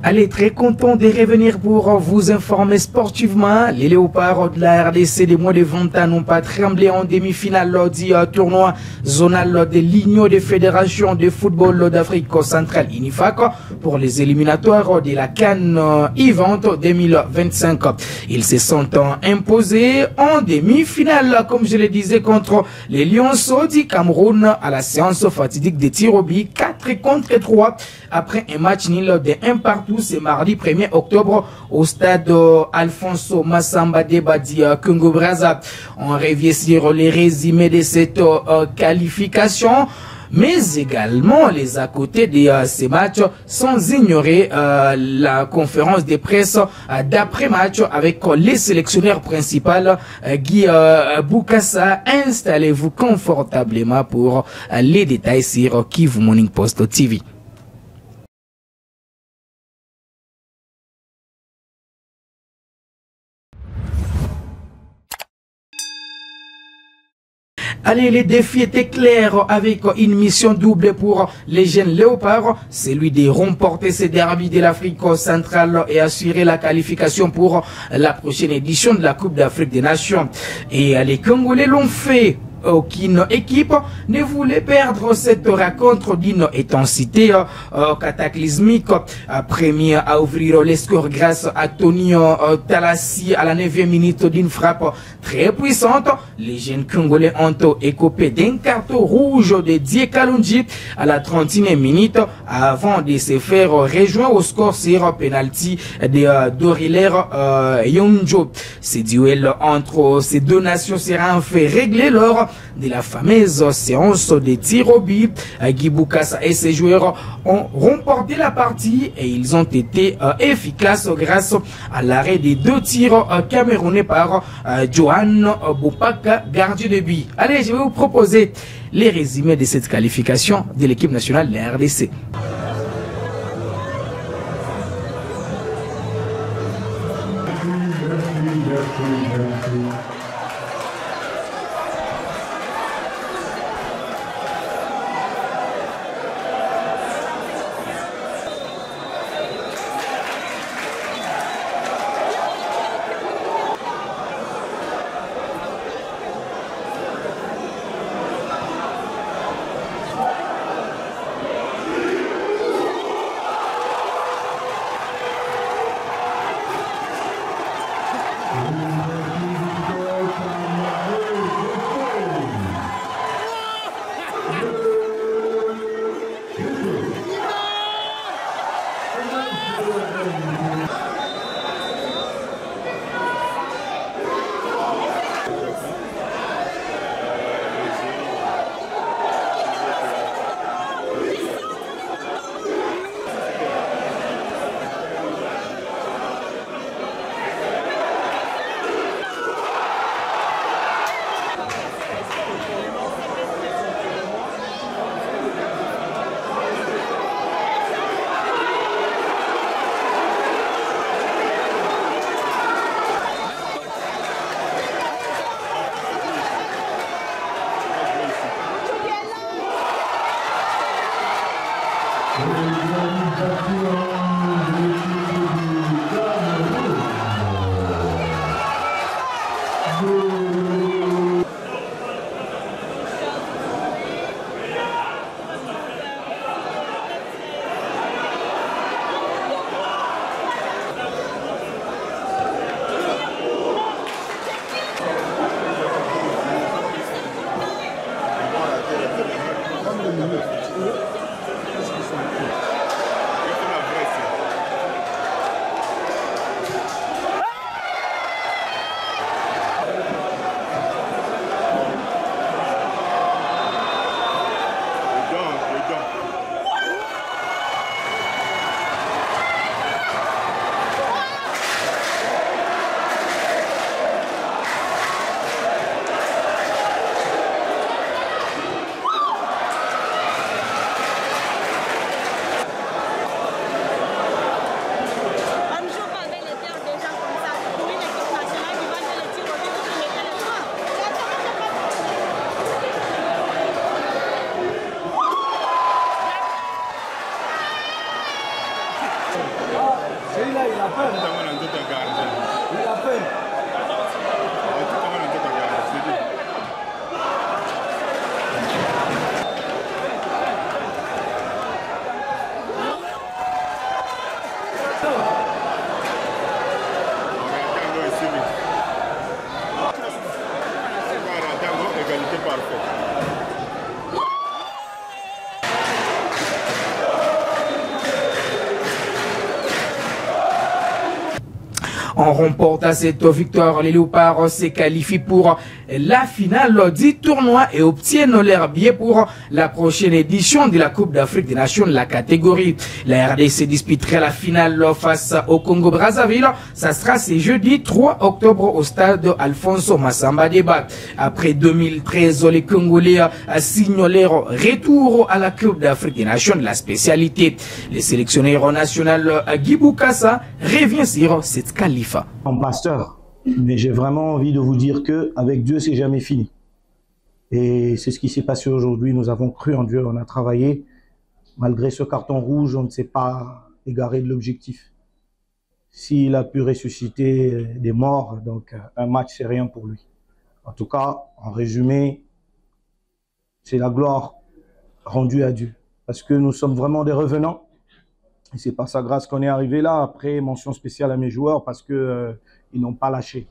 Allez, très content de revenir pour vous informer sportivement. Les léopards de la RDC des moins de 20 ans n'ont pas tremblé en demi-finale lors du tournoi zonal de l'Union des fédérations de football d'Afrique centrale UNIFAC pour les éliminatoires de la CAN Event 2025. Ils se sont imposés en demi-finale, comme je le disais, contre les Lionceaux du Cameroun à la séance fatidique de tir au but 4-3 après un match nul de 1 partout. C'est mardi 1er octobre au stade Alfonso Massamba Debadi Congo Brazza. On revient sur les résumés de cette qualification, mais également les à côté de ces matchs, sans ignorer la conférence de presse d'après-match avec les sélectionneurs principaux. Guy Boukassa, installez-vous confortablement pour les détails sur Kivu Morning Post TV. Allez, les défis étaient clairs avec une mission double pour les jeunes léopards, celui de remporter ces derbies de l'Afrique centrale et assurer la qualification pour la prochaine édition de la Coupe d'Afrique des Nations. Et les Congolais l'ont fait. Aucune équipe ne voulait perdre cette rencontre d'une intensité cataclysmique. Premier à ouvrir les scores grâce à Tony Talassi à la 9e minute d'une frappe très puissante. Les jeunes Congolais ont écopé d'un carton rouge de Die Kalonji à la 31e minute avant de se faire rejoindre au score sur penalty de Doriller Yonjo. Ce duel entre ces deux nations sera en fait réglé lors de la fameuse séance de tir au but. Guy Boukassa et ses joueurs ont remporté la partie et ils ont été efficaces grâce à l'arrêt des 2 tirs camerounais par Johan Boupaka, gardien de but. Allez, je vais vous proposer les résumés de cette qualification de l'équipe nationale de la RDC. Celui-là, il a peur. Il a peur. On remporte cette victoire, les Léopards se qualifient pour la finale du tournoi et obtiennent leur billet pour la prochaine édition de la Coupe d'Afrique des Nations de la catégorie. La RDC disputera la finale face au Congo-Brazzaville. Ça sera ce jeudi 3 octobre au stade Alphonse Massamba Débat. Après 2013, les Congolais signent leur retour à la Coupe d'Afrique des Nations de la spécialité. Le sélectionneur national Guy Boukassa revient sur cette qualif. En pasteur, mais j'ai vraiment envie de vous dire que avec Dieu, c'est jamais fini. Et c'est ce qui s'est passé aujourd'hui. Nous avons cru en Dieu, on a travaillé. Malgré ce carton rouge, on ne s'est pas égaré de l'objectif. S'il a pu ressusciter des morts, donc un match, c'est rien pour lui. En tout cas, en résumé, c'est la gloire rendue à Dieu. Parce que nous sommes vraiment des revenants. Et c'est par sa grâce qu'on est arrivé là. Après, mention spéciale à mes joueurs parce que ils n'ont pas lâché.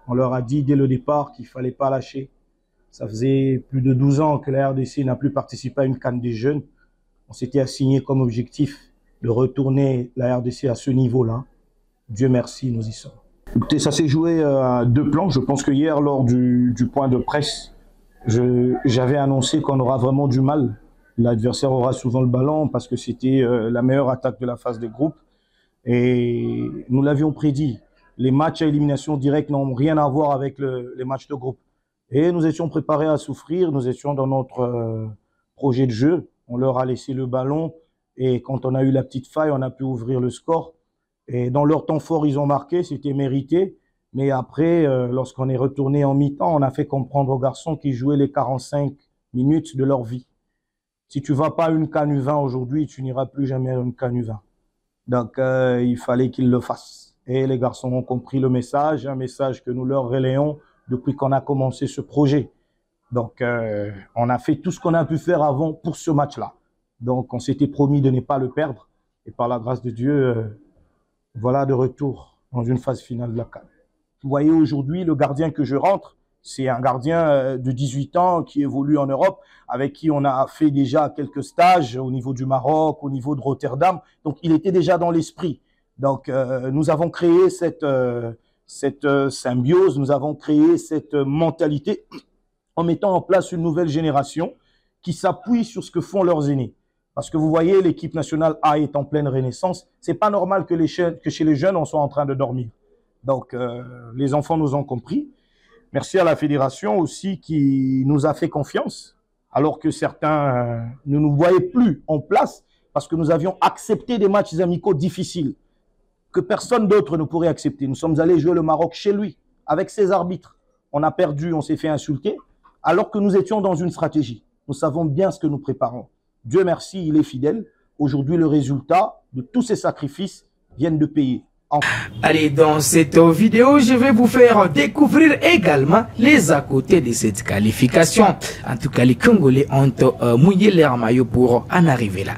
On leur a dit dès le départ qu'il fallait pas lâcher. Ça faisait plus de 12 ans que la RDC n'a plus participé à une CAN des jeunes. On s'était assigné comme objectif de retourner la RDC à ce niveau-là. Dieu merci, nous y sommes. Écoutez, ça s'est joué à deux plans. Je pense que hier, lors du point de presse, j'avais annoncé qu'on aura vraiment du mal. L'adversaire aura souvent le ballon parce que c'était la meilleure attaque de la phase de groupe. Et nous l'avions prédit. Les matchs à élimination directe n'ont rien à voir avec les matchs de groupe. Et nous étions préparés à souffrir. Nous étions dans notre projet de jeu. On leur a laissé le ballon. Et quand on a eu la petite faille, on a pu ouvrir le score. Et dans leur temps fort, ils ont marqué. C'était mérité. Mais après, lorsqu'on est retourné en mi-temps, on a fait comprendre aux garçons qu'ils jouaient les 45 minutes de leur vie. Si tu vas pas à une CAN U20 aujourd'hui, tu n'iras plus jamais à une CAN U20. Donc, il fallait qu'ils le fassent. Et les garçons ont compris le message, un message que nous leur relayons depuis qu'on a commencé ce projet. Donc, on a fait tout ce qu'on a pu faire avant pour ce match-là. Donc, on s'était promis de ne pas le perdre. Et par la grâce de Dieu, voilà de retour dans une phase finale de la CAN. Vous voyez aujourd'hui, le gardien que je rentre, c'est un gardien de 18 ans qui évolue en Europe, avec qui on a fait déjà quelques stages au niveau du Maroc, au niveau de Rotterdam. Donc, il était déjà dans l'esprit. Donc, nous avons créé cette symbiose, nous avons créé cette mentalité en mettant en place une nouvelle génération qui s'appuie sur ce que font leurs aînés. Parce que vous voyez, l'équipe nationale A est en pleine renaissance. C'est pas normal que chez les jeunes, on soit en train de dormir. Donc, les enfants nous ont compris. Merci à la fédération aussi qui nous a fait confiance, alors que certains ne nous voyaient plus en place parce que nous avions accepté des matchs amicaux difficiles que personne d'autre ne pourrait accepter. Nous sommes allés jouer le Maroc chez lui, avec ses arbitres. On a perdu, on s'est fait insulter, alors que nous étions dans une stratégie. Nous savons bien ce que nous préparons. Dieu merci, il est fidèle. Aujourd'hui, le résultat de tous ces sacrifices viennent de payer. Allez, dans cette vidéo, je vais vous faire découvrir également les à côté de cette qualification. En tout cas, les Congolais ont mouillé leur maillot pour en arriver là.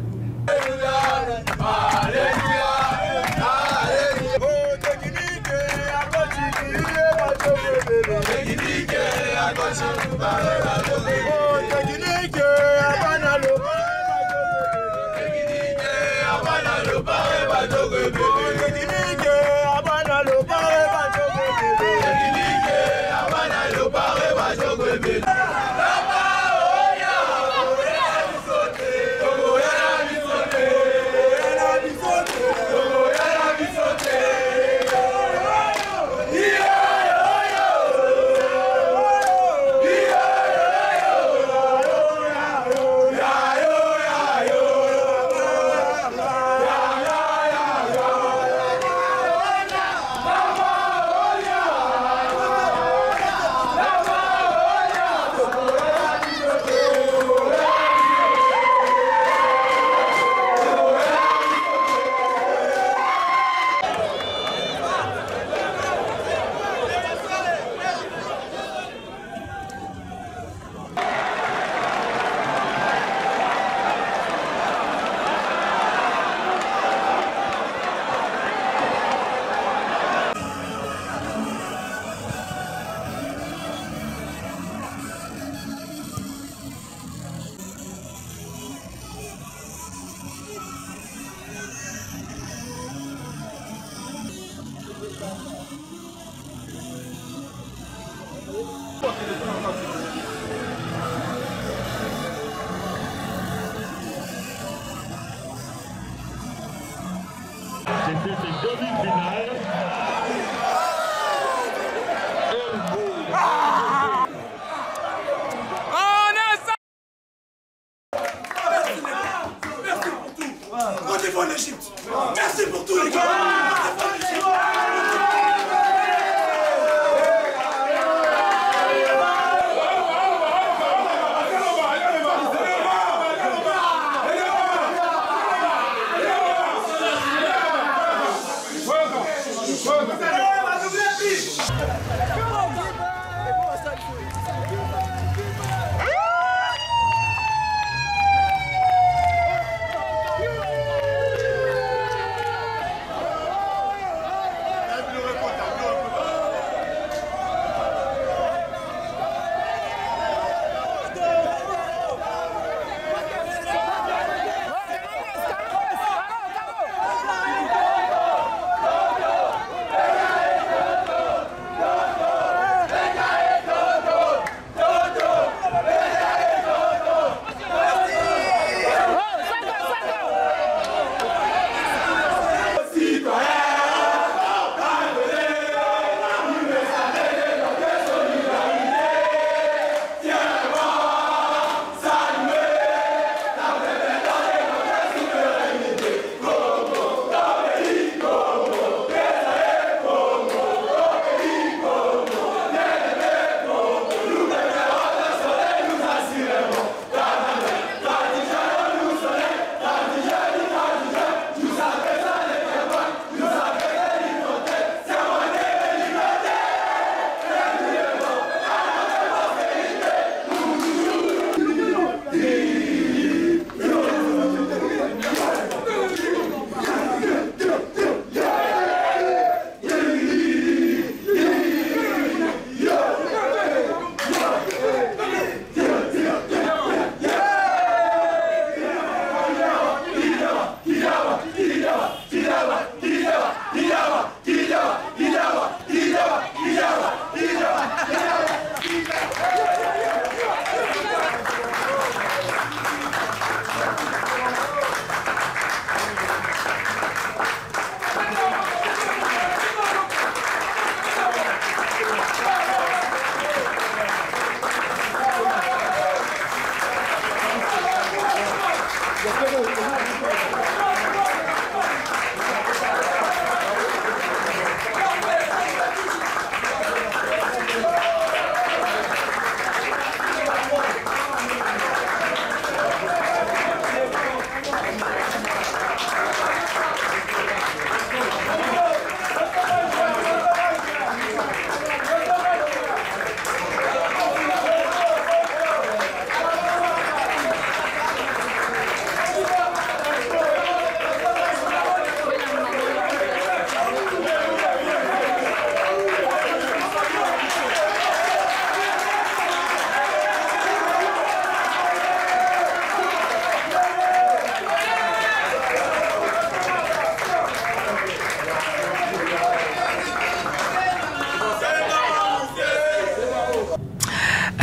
C'était une demi-finale. On défend l'Égypte. Merci pour tout, les gars.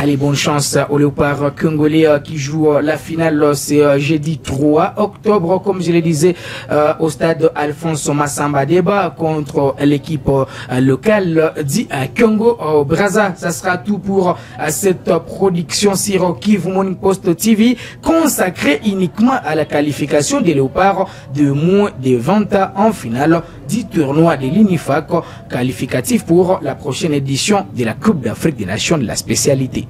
Allez, bonne chance aux léopards congolais qui jouent la finale. C'est jeudi 3 octobre, comme je le disais, au stade Alphonse Massamba Deba contre l'équipe locale dit Congo Brazza. Ça sera tout pour cette production sur Kivu Morning Post TV consacrée uniquement à la qualification des léopards de moins de 20 ans en finale du tournoi de l'INIFAC qualificatif pour la prochaine édition de la Coupe d'Afrique des Nations de la spécialité.